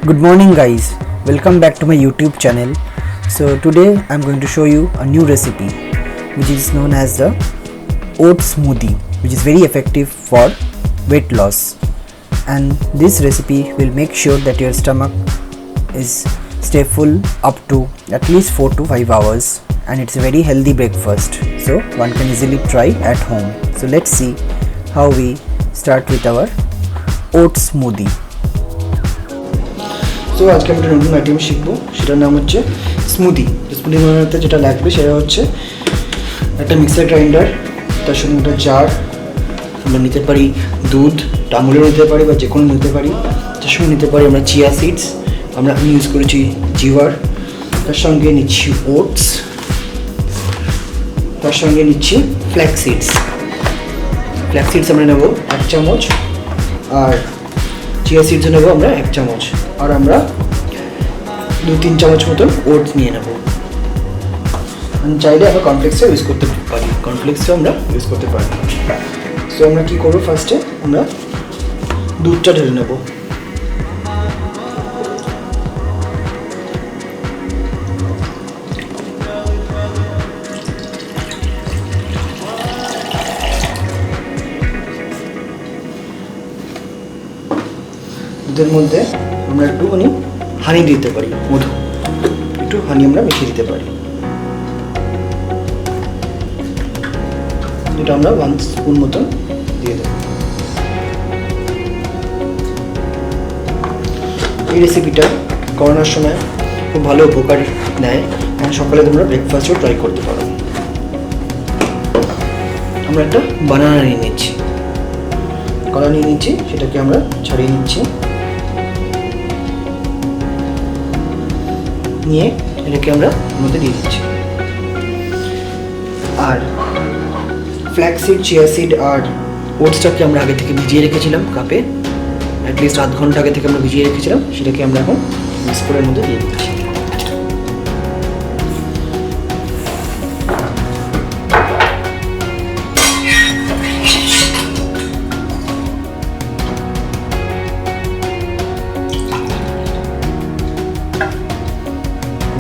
Good morning guys, welcome back to my YouTube channel. So today I'm going to show you a new recipe which is known as the Oats Smoothie, which is very effective for weight loss, and this recipe will make sure that your stomach is stay full up to at least 4 to 5 hours, and it's a very healthy breakfast, so one can easily try at home. So let's see how we start with our oats smoothie. So আজকে আমরা নতুন item শিখবো, সেটার নাম হচ্ছে smoothie. Smoothie বানাতে যেটা লাগবে সেটা হচ্ছে একটা মিক্সার গ্রাইন্ডার, তার সঙ্গে একটা জার, আমরা নিতে পারি দুধ, আমুলের নিতে পারি বা যে কোনো নিতে পারি। তার সঙ্গে নিতে পারি আমরা চিয়া সিডস, আমি ইউজ করেছি জিওয়ার। তার সঙ্গে নিচ্ছি ওটস, তার সঙ্গে নিচ্ছি ফ্ল্যাক্স সিডস আমরা নেব 1 চামচ, আর চিয়া সিডসও নেব আমরা 1 চামচ, আর আমরা 2-3 চামচ মতন ওটস নিয়ে নেব। চাইলে আমরা কর্নফ্লেক্সও ইউজ করতে পারি, সো আমরা কী করবো, ফার্স্টে আমরা দুধটা ঢেলে নেব। দুধের মধ্যে আমরা একটুখানি হানি দিতে পারি, মধু, একটু হানি আমরা মিশিয়ে দিতে পারি। এটা আমরা 1 স্পুন মতন দিয়ে দেব। এই রেসিপিটা করোনার সময় খুব ভালো উপকার নেয়, সকালে তোমরা ব্রেকফাস্টও ট্রাই করতে পারো। আমরা একটা বানানা নিয়ে নিচ্ছি, কলা নিয়ে নিচ্ছি, সেটাকে আমরা ছাড়িয়ে নিচ্ছি, নিয়ে এটাকে আমরা মধ্যে দিয়ে দিচ্ছি। আর ফ্ল্যাক্সিড, চিয়া সিড আর ওটসটাকে আমরা আগে থেকে ভিজিয়ে রেখেছিলাম কাপে, অ্যাটলিস্ট আধ ঘন্টা আগে থেকে আমরা ভিজিয়ে রেখেছিলাম, সেটাকে আমরা এখন মিক্সারের মধ্যে দিয়ে দিচ্ছি।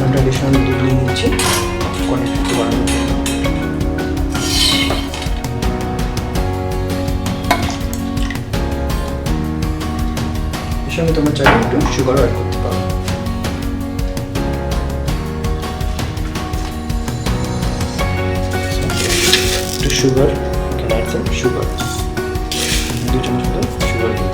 আমরা বেশ দুধ নিয়ে নিচ্ছি কনেক্ট বানানোর জন্য। এর সঙ্গে তোমরা চাইলে একটু সুগারও অ্যাড করতে পারো। একটু সুগার, সুগার 2 চামচ মতো সুগার দিই।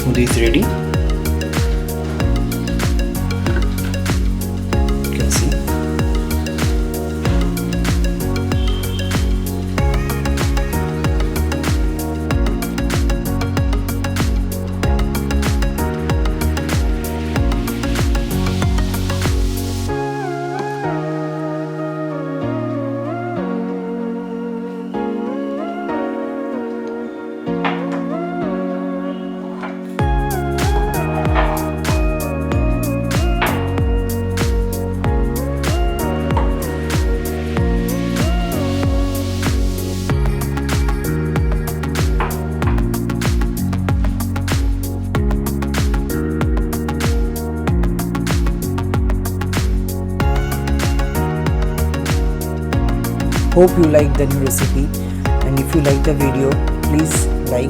Smoothie is ready. You can see. Hope you like the new recipe, and if you like the video, please like,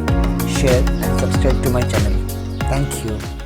share and subscribe to my channel. Thank you.